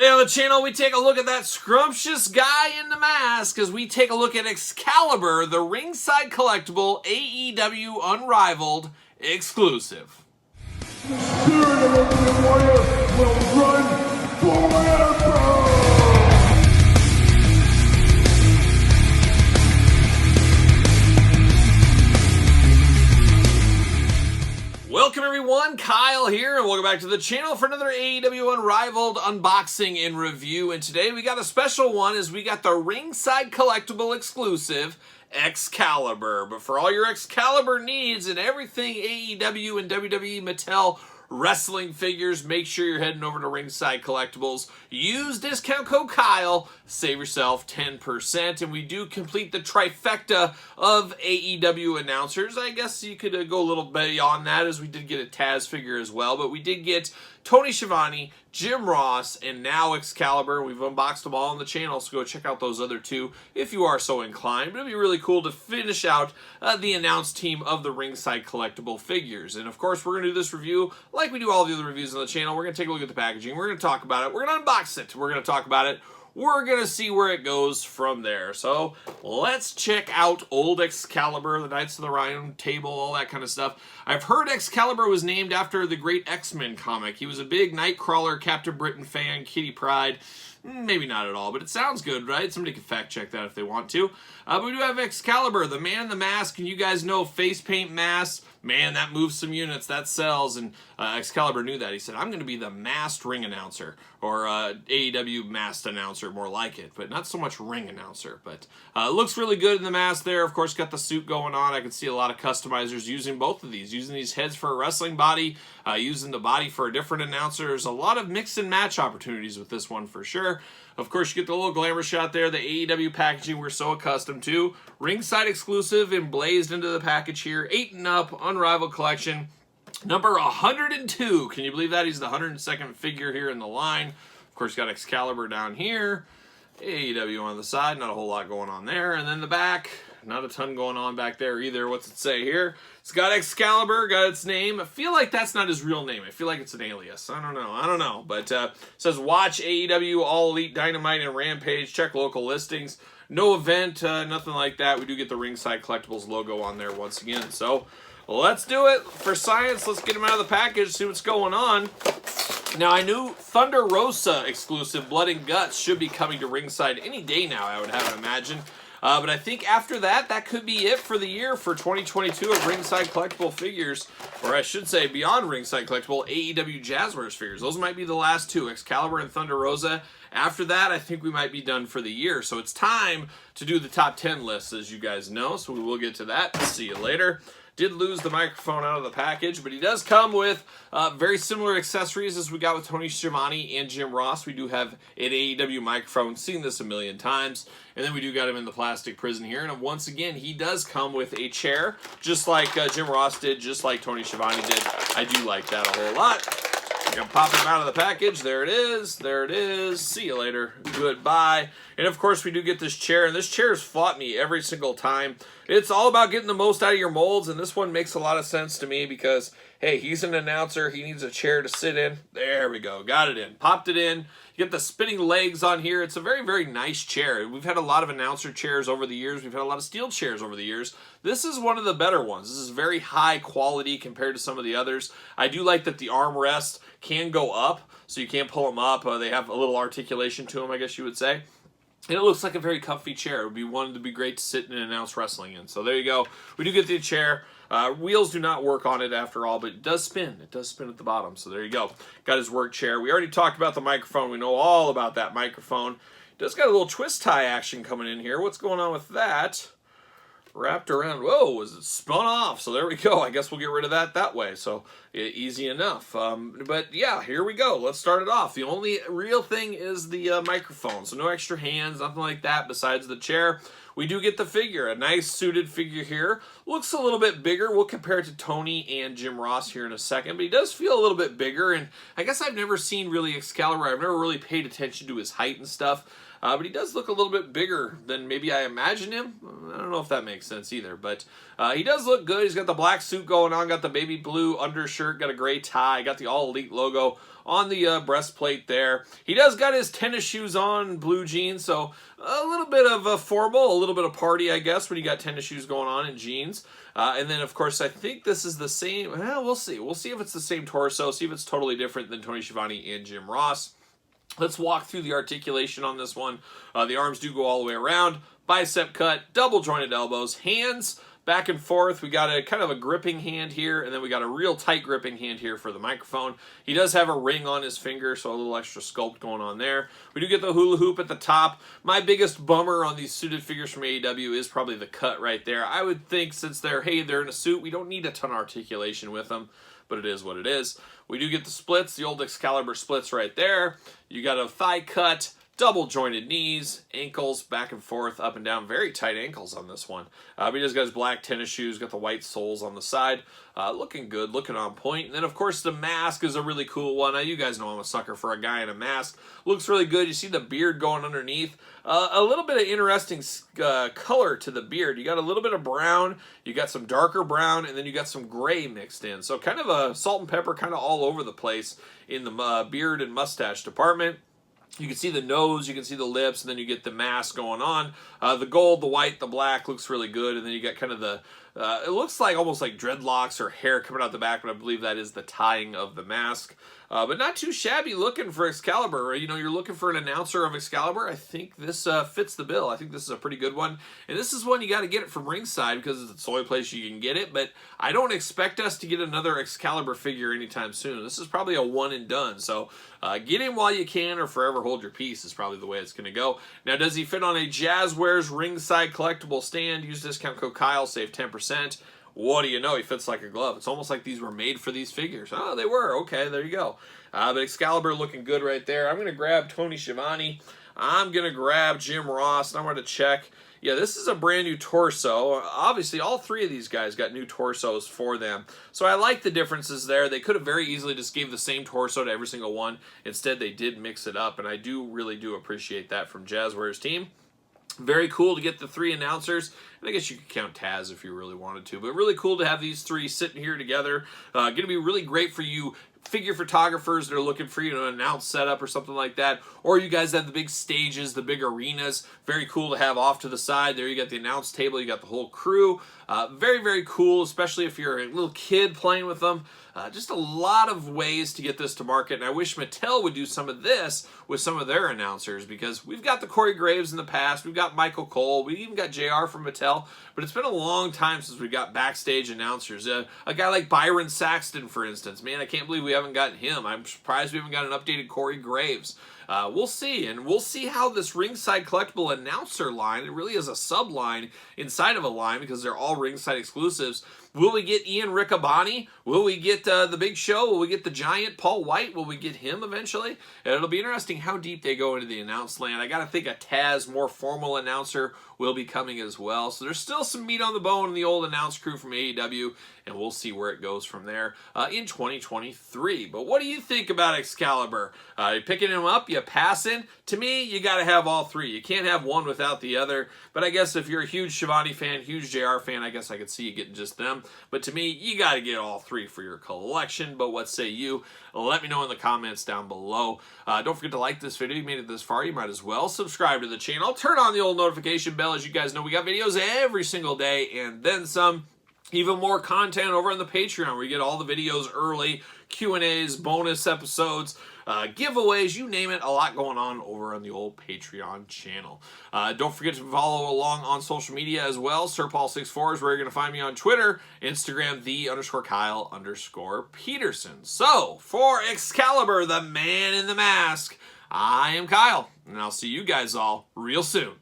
Today on the channel, we take a look at that scrumptious guy in the mask as we take a look at Excalibur, the Ringside Collectible AEW Unrivaled exclusive. The spirit of Ultimate Warrior will run forever! Welcome everyone, Kyle here, and welcome back to the channel for another AEW Unrivaled unboxing and review. And today we got a special one as we got the Ringside Collectible exclusive, Excalibur. But for all your Excalibur needs and everything AEW and WWE Mattel wrestling figures, make sure you're heading over to Ringside Collectibles. Use discount code Kyle, save yourself 10%, and we do complete the trifecta of AEW announcers. I guess you could go a little beyond that, as we did get a Taz figure as well, but we did get Tony Schiavone, Jim Ross, and now Excalibur. We've unboxed them all on the channel, so go check out those other two if you are so inclined. But it'd be really cool to finish out the announced team of the Ringside Collectible figures. And of course, we're going to do this review like we do all the other reviews on the channel. We're going to take a look at the packaging. We're going to talk about it. We're going to unbox it. We're going to talk about it. We're going to see where it goes from there. So let's check out old Excalibur, the Knights of the Round Table, all that kind of stuff. I've heard Excalibur was named after the great X-Men comic. He was a big Nightcrawler, Captain Britain fan, Kitty Pryde. Maybe not at all, but it sounds good, right? Somebody can fact check that if they want to. But we do have Excalibur, the man in the mask, and you guys know face paint masks. Man, that moves some units, that sells, and Excalibur knew that. He said, I'm going to be the masked ring announcer, or AEW masked announcer, more like it, but not so much ring announcer. But looks really good in the mask there. Of course, got the suit going on. I can see a lot of customizers using both of these, using these heads for a wrestling body, using the body for a different announcer. There's a lot of mix and match opportunities with this one for sure. Of course, you get the little glamour shot there, the AEW packaging we're so accustomed to. Ringside exclusive emblazed into the package here. 8 and up, Unrivaled collection. Number 102. Can you believe that? He's the 102nd figure here in the line. Of course, got Excalibur down here. AEW on the side. Not a whole lot going on there. And then the back. Not a ton going on back there either. What's it say here? It's got Excalibur, got its name. I feel like that's not his real name. I feel like it's an alias. I don't know. But it says watch AEW All Elite Dynamite and Rampage. Check local listings. No event, nothing like that. We do get the Ringside Collectibles logo on there once again. So let's do it for science. Let's get him out of the package, see what's going on. Now, I knew Thunder Rosa exclusive Blood and Guts should be coming to Ringside any day now, I would have to imagine. But I think after that, that could be it for the year for 2022 of Ringside Collectible figures. Or I should say, beyond Ringside Collectible, AEW Jazzwares figures. Those might be the last two, Excalibur and Thunder Rosa. After that, I think we might be done for the year. So it's time to do the top 10 list, as you guys know. So we will get to that. See you later. Did lose the microphone out of the package, but he does come with very similar accessories as we got with Tony Schiavone and Jim Ross. We do have an AEW microphone, seen this a million times, and then we do got him in the plastic prison here. And once again, he does come with a chair, just like Jim Ross did, just like Tony Schiavone did. I do like that a whole lot. I'm going to pop him out of the package. There it is. There it is. See you later. Goodbye. And of course, we do get this chair, and this chair has fought me every single time. It's all about getting the most out of your molds, and this one makes a lot of sense to me because, hey, he's an announcer. He needs a chair to sit in. There we go. Got it in. Popped it in. You get the spinning legs on here. It's a very, very nice chair. We've had a lot of announcer chairs over the years. We've had a lot of steel chairs over the years. This is one of the better ones. This is very high quality compared to some of the others. I do like that the armrest can go up, so you can't pull them up. They have a little articulation to them, I guess you would say. And it looks like a very comfy chair. It would be one to be great to sit and announce wrestling in. So there you go. We do get the chair. Wheels do not work on it after all, but it does spin. It does spin at the bottom. So there you go. Got his work chair. We already talked about the microphone. We know all about that microphone. It does got a little twist tie action coming in here. What's going on with that? Wrapped around. Whoa, was it spun off? So there we go. I guess we'll get rid of that way. So easy enough. But yeah, here we go. Let's start it off. The only real thing is the microphone. So no extra hands, nothing like that besides the chair. We do get the figure, a nice suited figure here. Looks a little bit bigger. We'll compare it to Tony and Jim Ross here in a second, but he does feel a little bit bigger, and I guess I've never seen really Excalibur. I've never really paid attention to his height and stuff. But he does look a little bit bigger than maybe I imagined him. I don't know if that makes sense either, but he does look good. He's got the black suit going on, got the baby blue undershirt, got a gray tie, got the All Elite logo on the breastplate there. He does got his tennis shoes on, blue jeans, so a little bit of a formal, a little bit of party, I guess, when you got tennis shoes going on and jeans. And then, of course, I think this is the same. Well, we'll see. We'll see if it's the same torso, see if it's totally different than Tony Schiavone and Jim Ross. Let's walk through the articulation on this one. The arms do go all the way around. Bicep cut, double jointed elbows, hands back and forth. We got a kind of a gripping hand here, and then we got a real tight gripping hand here for the microphone. He does have a ring on his finger, so a little extra sculpt going on there. We do get the hula hoop at the top. My biggest bummer on these suited figures from AEW is probably the cut right there. I would think since they're in a suit, we don't need a ton of articulation with them, but it is what it is. We do get the splits, the old Excalibur splits right there. You got a thigh cut, double jointed knees, ankles back and forth, up and down. Very tight ankles on this one. But he just got his black tennis shoes, got the white soles on the side. Looking good, looking on point. And then, of course, the mask is a really cool one. Now, you guys know I'm a sucker for a guy in a mask. Looks really good. You see the beard going underneath. A little bit of interesting color to the beard. You got a little bit of brown, you got some darker brown, and then you got some gray mixed in. So kind of a salt and pepper kind of all over the place in the beard and mustache department. You can see the nose, you can see the lips, and then you get the mask going on. The gold, the white, the black looks really good, and then you got kind of the, it looks like almost like dreadlocks or hair coming out the back, but I believe that is the tying of the mask. But not too shabby looking for Excalibur. You know, you're looking for an announcer of Excalibur. I think this fits the bill. I think this is a pretty good one. And this is one you got to get it from Ringside because it's the only place you can get it. But I don't expect us to get another Excalibur figure anytime soon. This is probably a one and done. So get him while you can or forever hold your peace is probably the way it's going to go. Now, does he fit on a Jazzwares Ringside collectible stand? Use discount code Kyle, save 10%. What do you know? He fits like a glove. It's almost like these were made for these figures. Oh, they were. Okay, there you go. But Excalibur looking good right there. I'm going to grab Tony Schiavone. I'm going to grab Jim Ross. And I'm going to check. Yeah, this is a brand new torso. Obviously, all three of these guys got new torsos for them. So I like the differences there. They could have very easily just gave the same torso to every single one. Instead, they did mix it up. And I really do appreciate that from Jazzwares team. Very cool to get the three announcers, and I guess you could count Taz if you really wanted to, but really cool to have these three sitting here together. Going to be really great for you figure photographers that are looking for, you know, an announce setup or something like that, or you guys have the big stages, the big arenas. Very cool to have off to the side. There you got the announce table, you got the whole crew. Very, very cool, especially if you're a little kid playing with them. Just a lot of ways to get this to market, and I wish Mattel would do some of this with some of their announcers, because we've got the Corey Graves in the past, we've got Michael Cole, we even got JR from Mattel, but it's been a long time since we got backstage announcers. A guy like Byron Saxton, for instance, man, I can't believe we haven't gotten him. I'm surprised we haven't got an updated Corey Graves. We'll see, and we'll see how this Ringside Collectible announcer line, it really is a sub-line inside of a line because they're all Ringside exclusives. Will we get Ian Riccaboni? Will we get The Big Show? Will we get the Giant Paul White? Will we get him eventually? And it'll be interesting how deep they go into the announce land. I got to think a Taz, more formal announcer will be coming as well. So there's still some meat on the bone in the old announce crew from AEW, and we'll see where it goes from there in 2023. But what do you think about Excalibur? You picking him up? You passing? To me, you got to have all three. You can't have one without the other. But I guess if you're a huge Schiavone fan, huge JR fan, I guess I could see you getting just them. But to me, you got to get all three for your collection. But what say you? Let me know in the comments down below. Don't forget to like this video. You made it this far, you might as well subscribe to the channel. Turn on the old notification bell. As you guys know, we got videos every single day and then some. Even more content over on the Patreon where you get all the videos early, Q&As, bonus episodes, giveaways, you name it, a lot going on over on the old Patreon channel. Don't forget to follow along on social media as well. SirPaul64 is where you're going to find me on Twitter, Instagram, _Kyle_Peterson. So, for Excalibur, the man in the mask, I am Kyle, and I'll see you guys all real soon.